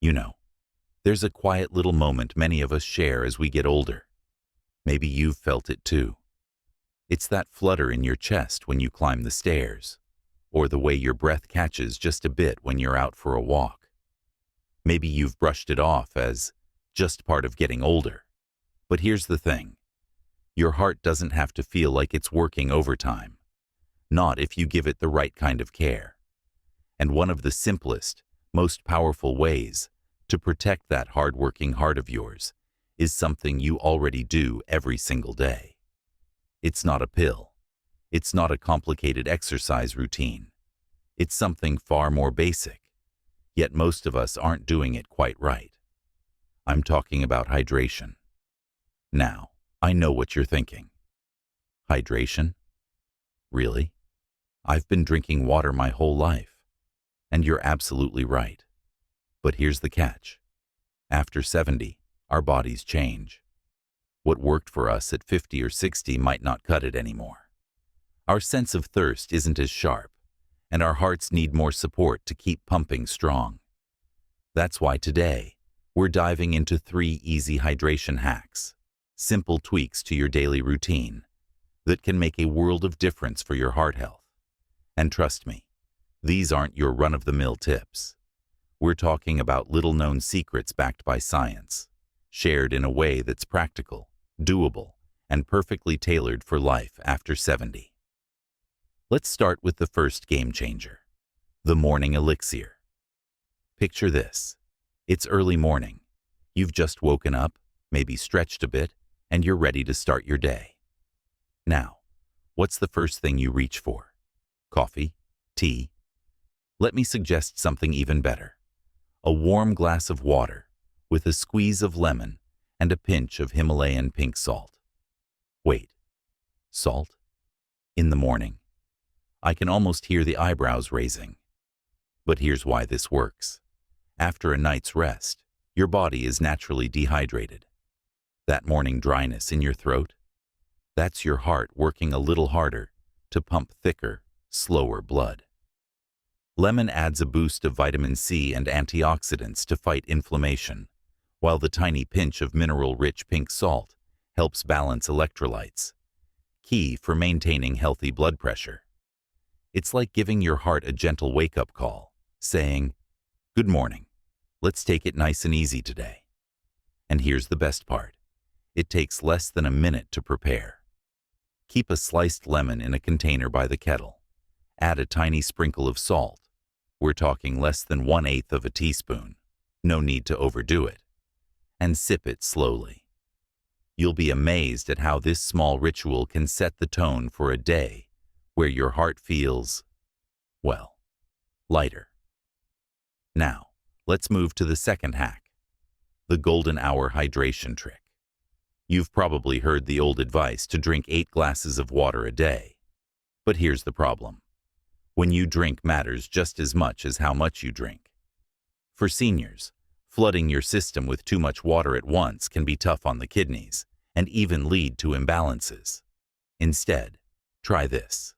You know, there's a quiet little moment many of us share as we get older. Maybe you've felt it too. It's that flutter in your chest when you climb the stairs, or the way your breath catches just a bit when you're out for a walk. Maybe you've brushed it off as just part of getting older. But here's the thing. Your heart doesn't have to feel like it's working overtime. Not if you give it the right kind of care. And one of the simplest, most powerful ways to protect that hard-working heart of yours is something you already do every single day. It's not a pill. It's not a complicated exercise routine. It's something far more basic, yet most of us aren't doing it quite right. I'm talking about hydration. Now, I know what you're thinking. Hydration? Really? I've been drinking water my whole life. And you're absolutely right. But here's the catch. After 70, our bodies change. What worked for us at 50 or 60 might not cut it anymore. Our sense of thirst isn't as sharp, and our hearts need more support to keep pumping strong. That's why today, we're diving into 3 easy hydration hacks, simple tweaks to your daily routine that can make a world of difference for your heart health. And trust me, these aren't your run-of-the-mill tips. We're talking about little-known secrets backed by science, shared in a way that's practical, doable, and perfectly tailored for life after 70. Let's start with the first game changer, the morning elixir. Picture this. It's early morning. You've just woken up, maybe stretched a bit, and you're ready to start your day. Now, what's the first thing you reach for? Coffee? Tea? Let me suggest something even better. A warm glass of water with a squeeze of lemon and a pinch of Himalayan pink salt. Wait, salt? In the morning? I can almost hear the eyebrows raising. But here's why this works. After a night's rest, your body is naturally dehydrated. That morning dryness in your throat? That's your heart working a little harder to pump thicker, slower blood. Lemon adds a boost of vitamin C and antioxidants to fight inflammation, while the tiny pinch of mineral-rich pink salt helps balance electrolytes, key for maintaining healthy blood pressure. It's like giving your heart a gentle wake-up call, saying, "Good morning. Let's take it nice and easy today." And here's the best part. It takes less than a minute to prepare. Keep a sliced lemon in a container by the kettle. Add a tiny sprinkle of salt. We're talking less than 1/8 of a teaspoon. No need to overdo it. And sip it slowly. You'll be amazed at how this small ritual can set the tone for a day where your heart feels, well, lighter. Now, let's move to the second hack, the golden hour hydration trick. You've probably heard the old advice to drink 8 glasses of water a day. But here's the problem. When you drink matters just as much as how much you drink. For seniors, flooding your system with too much water at once can be tough on the kidneys and even lead to imbalances. Instead, try this.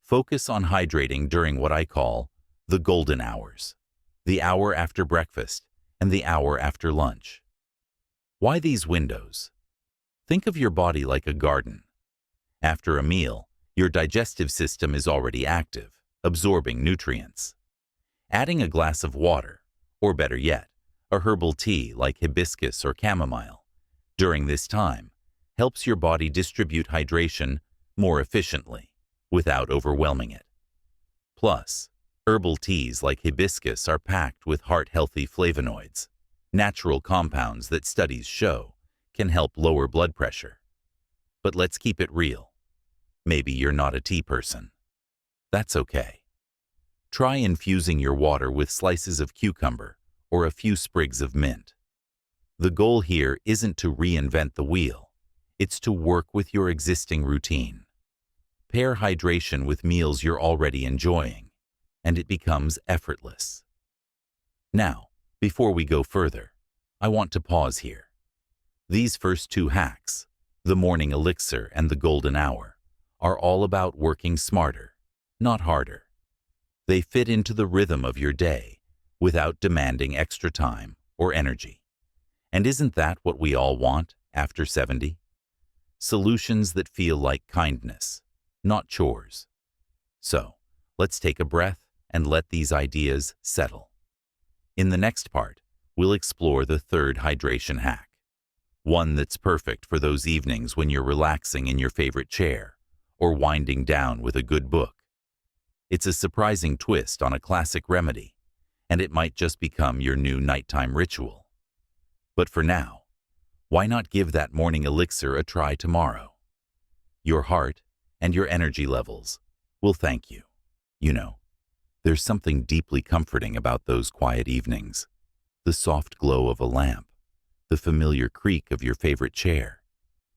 Focus on hydrating during what I call the golden hours, the hour after breakfast and the hour after lunch. Why these windows? Think of your body like a garden. After a meal, your digestive system is already active, absorbing nutrients. Adding a glass of water, or better yet, a herbal tea like hibiscus or chamomile, during this time, helps your body distribute hydration more efficiently, without overwhelming it. Plus, herbal teas like hibiscus are packed with heart-healthy flavonoids, natural compounds that studies show can help lower blood pressure. But let's keep it real. Maybe you're not a tea person. That's okay. Try infusing your water with slices of cucumber or a few sprigs of mint. The goal here isn't to reinvent the wheel. It's to work with your existing routine. Pair hydration with meals you're already enjoying, and it becomes effortless. Now, before we go further, I want to pause here. These first 2 hacks, the morning elixir and the golden hour, are all about working smarter, not harder. They fit into the rhythm of your day, without demanding extra time or energy. And isn't that what we all want after 70? Solutions that feel like kindness, not chores. So, let's take a breath and let these ideas settle. In the next part, we'll explore the third hydration hack, one that's perfect for those evenings when you're relaxing in your favorite chair or winding down with a good book. It's a surprising twist on a classic remedy, and it might just become your new nighttime ritual. But for now, why not give that morning elixir a try tomorrow? Your heart and your energy levels will thank you. You know, there's something deeply comforting about those quiet evenings. The soft glow of a lamp, the familiar creak of your favorite chair,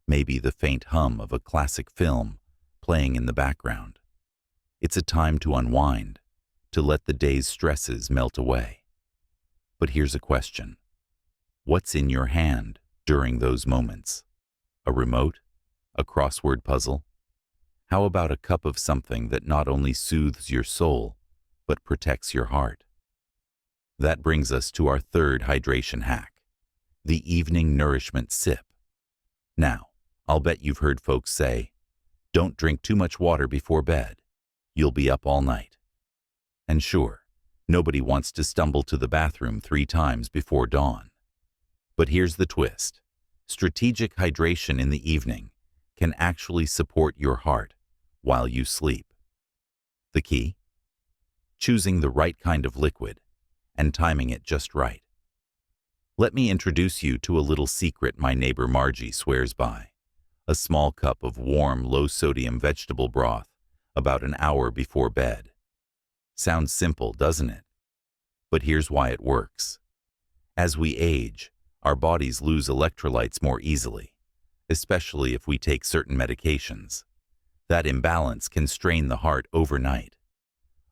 maybe the faint hum of a classic film playing in the background. It's a time to unwind, to let the day's stresses melt away. But here's a question. What's in your hand during those moments? A remote? A crossword puzzle? How about a cup of something that not only soothes your soul, but protects your heart? That brings us to our third hydration hack, the evening nourishment sip. Now, I'll bet you've heard folks say, don't drink too much water before bed. You'll be up all night. And sure, nobody wants to stumble to the bathroom 3 times before dawn. But here's the twist. Strategic hydration in the evening can actually support your heart while you sleep. The key? Choosing the right kind of liquid and timing it just right. Let me introduce you to a little secret my neighbor Margie swears by. A small cup of warm, low-sodium vegetable broth about an hour before bed. Sounds simple, doesn't it? But here's why it works. As we age, our bodies lose electrolytes more easily, especially if we take certain medications. That imbalance can strain the heart overnight.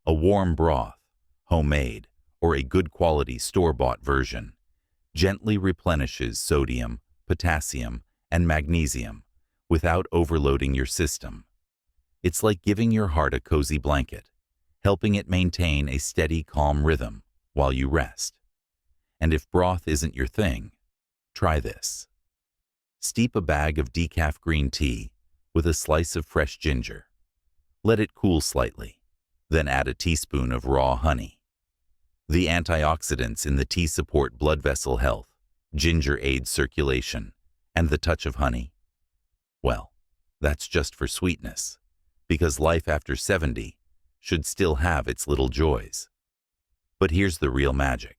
A warm broth, homemade, or a good quality store-bought version, gently replenishes sodium, potassium, and magnesium without overloading your system. It's like giving your heart a cozy blanket, helping it maintain a steady, calm rhythm while you rest. And if broth isn't your thing, try this. Steep a bag of decaf green tea with a slice of fresh ginger. Let it cool slightly, then add a teaspoon of raw honey. The antioxidants in the tea support blood vessel health, ginger aids circulation, and the touch of honey. Well, that's just for sweetness, because life after 70 should still have its little joys. But here's the real magic.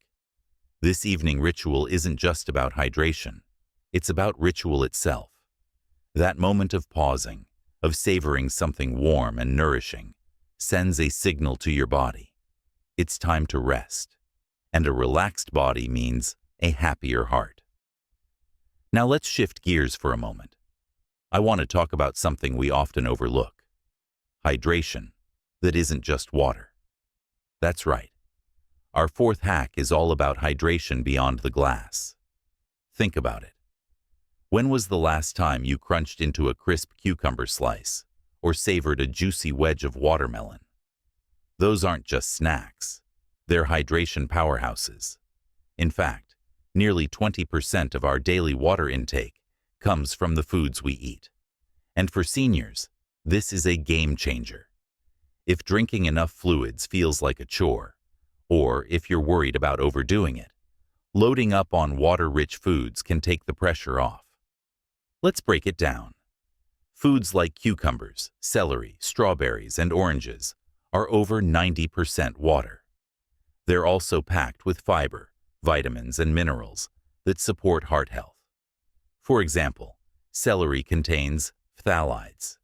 This evening ritual isn't just about hydration, it's about ritual itself. That moment of pausing, of savoring something warm and nourishing, sends a signal to your body. It's time to rest, and a relaxed body means a happier heart. Now let's shift gears for a moment. I want to talk about something we often overlook. Hydration that isn't just water. That's right. Our fourth hack is all about hydration beyond the glass. Think about it. When was the last time you crunched into a crisp cucumber slice or savored a juicy wedge of watermelon? Those aren't just snacks. They're hydration powerhouses. In fact, nearly 20% of our daily water intake comes from the foods we eat. And for seniors, this is a game changer. If drinking enough fluids feels like a chore, or if you're worried about overdoing it, loading up on water-rich foods can take the pressure off. Let's break it down. Foods like cucumbers, celery, strawberries, and oranges are over 90% water. They're also packed with fiber, vitamins, and minerals that support heart health. For example, celery contains phthalates,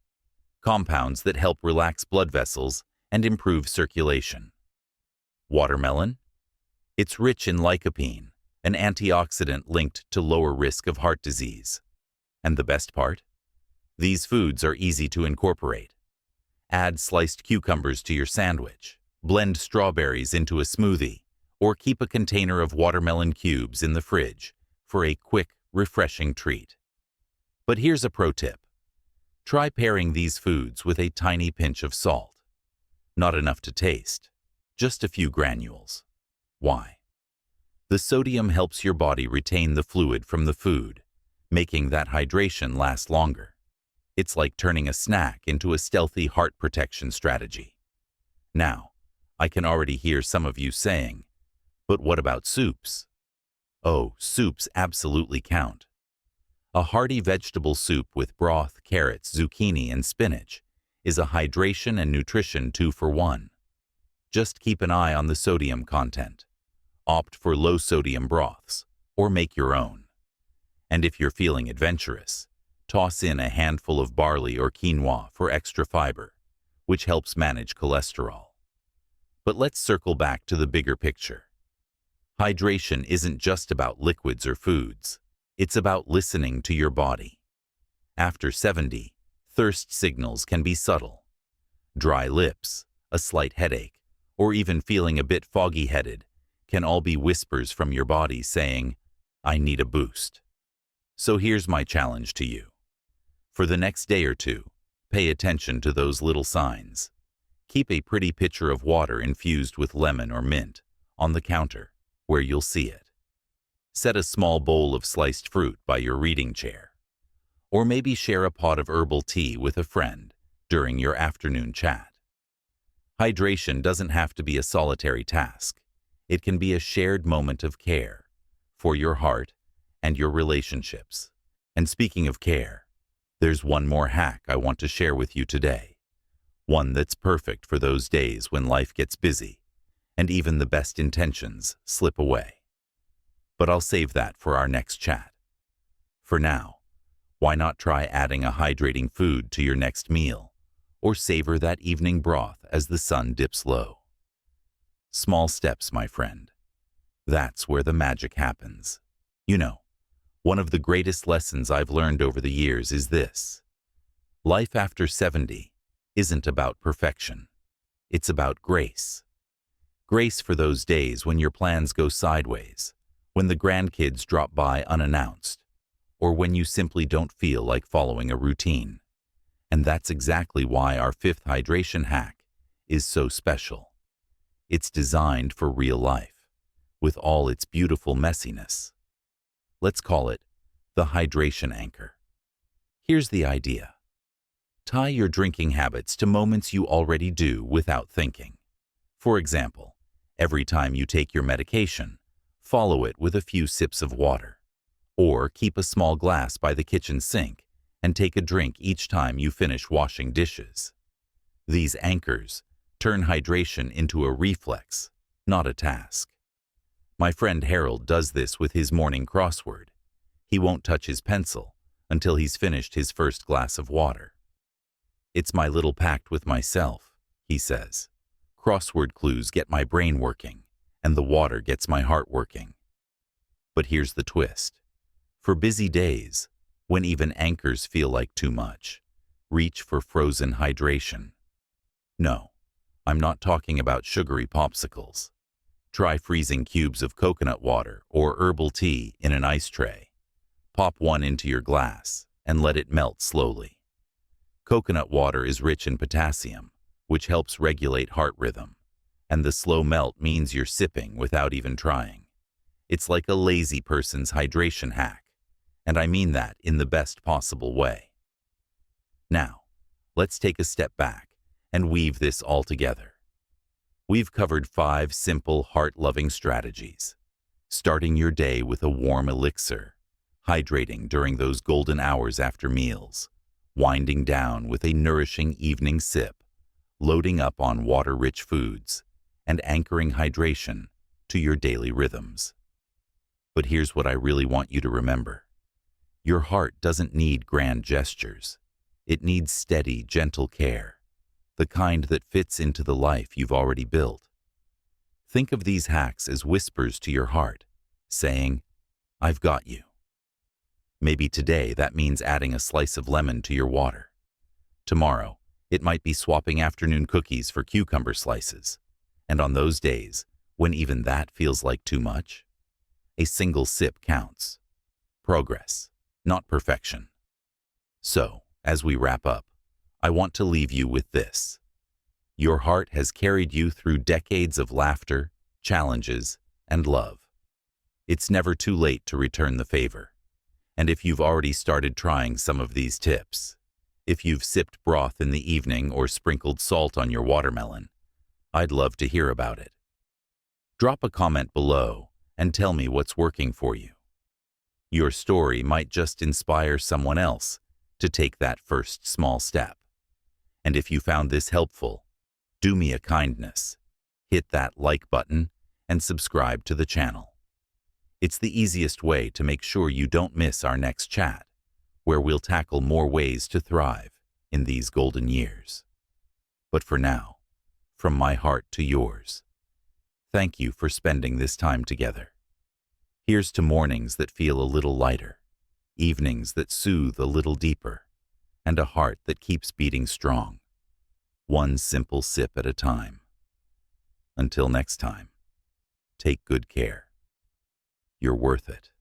compounds that help relax blood vessels and improve circulation. Watermelon? It's rich in lycopene, an antioxidant linked to lower risk of heart disease. And the best part? These foods are easy to incorporate. Add sliced cucumbers to your sandwich, blend strawberries into a smoothie, or keep a container of watermelon cubes in the fridge for a quick, refreshing treat. But here's a pro tip. Try pairing these foods with a tiny pinch of salt. Not enough to taste, just a few granules. Why? The sodium helps your body retain the fluid from the food, making that hydration last longer. It's like turning a snack into a stealthy heart protection strategy. Now, I can already hear some of you saying, but what about soups? Oh, soups absolutely count. A hearty vegetable soup with broth, carrots, zucchini, and spinach is a hydration and nutrition 2-for-1. Just keep an eye on the sodium content. Opt for low-sodium broths, or make your own. And if you're feeling adventurous, toss in a handful of barley or quinoa for extra fiber, which helps manage cholesterol. But let's circle back to the bigger picture. Hydration isn't just about liquids or foods. It's about listening to your body. After 70, thirst signals can be subtle. Dry lips, a slight headache, or even feeling a bit foggy-headed can all be whispers from your body saying, I need a boost. So here's my challenge to you. For the next day or two, pay attention to those little signs. Keep a pretty pitcher of water infused with lemon or mint on the counter where you'll see it. Set a small bowl of sliced fruit by your reading chair. Or maybe share a pot of herbal tea with a friend during your afternoon chat. Hydration doesn't have to be a solitary task. It can be a shared moment of care for your heart and your relationships. And speaking of care, there's one more hack I want to share with you today. One that's perfect for those days when life gets busy and even the best intentions slip away. But I'll save that for our next chat. For now, why not try adding a hydrating food to your next meal, or savor that evening broth as the sun dips low? Small steps, my friend. That's where the magic happens. You know, one of the greatest lessons I've learned over the years is this. Life after 70 isn't about perfection. It's about grace. Grace for those days when your plans go sideways, when the grandkids drop by unannounced, or when you simply don't feel like following a routine. And that's exactly why our 5th hydration hack is so special. It's designed for real life, with all its beautiful messiness. Let's call it the hydration anchor. Here's the idea. Tie your drinking habits to moments you already do without thinking. For example, every time you take your medication, follow it with a few sips of water. Or keep a small glass by the kitchen sink and take a drink each time you finish washing dishes. These anchors turn hydration into a reflex, not a task. My friend Harold does this with his morning crossword. He won't touch his pencil until he's finished his first glass of water. It's my little pact with myself, he says. Crossword clues get my brain working, and the water gets my heart working. But here's the twist. For busy days, when even anchors feel like too much, reach for frozen hydration. No, I'm not talking about sugary popsicles. Try freezing cubes of coconut water or herbal tea in an ice tray. Pop one into your glass and let it melt slowly. Coconut water is rich in potassium, which helps regulate heart rhythm, and the slow melt means you're sipping without even trying. It's like a lazy person's hydration hack, and I mean that in the best possible way. Now, let's take a step back and weave this all together. We've covered 5 simple, heart-loving strategies. Starting your day with a warm elixir, hydrating during those golden hours after meals, winding down with a nourishing evening sip, loading up on water-rich foods, and anchoring hydration to your daily rhythms. But here's what I really want you to remember. Your heart doesn't need grand gestures. It needs steady, gentle care, the kind that fits into the life you've already built. Think of these hacks as whispers to your heart, saying, I've got you. Maybe today that means adding a slice of lemon to your water. Tomorrow, it might be swapping afternoon cookies for cucumber slices. And on those days, when even that feels like too much, a single sip counts. Progress, not perfection. So, as we wrap up, I want to leave you with this. Your heart has carried you through decades of laughter, challenges, and love. It's never too late to return the favor. And if you've already started trying some of these tips, if you've sipped broth in the evening or sprinkled salt on your watermelon, I'd love to hear about it. Drop a comment below and tell me what's working for you. Your story might just inspire someone else to take that first small step. And if you found this helpful, do me a kindness. Hit that like button and subscribe to the channel. It's the easiest way to make sure you don't miss our next chat, where we'll tackle more ways to thrive in these golden years. But for now, from my heart to yours, thank you for spending this time together. Here's to mornings that feel a little lighter, evenings that soothe a little deeper, and a heart that keeps beating strong, one simple sip at a time. Until next time, take good care. You're worth it.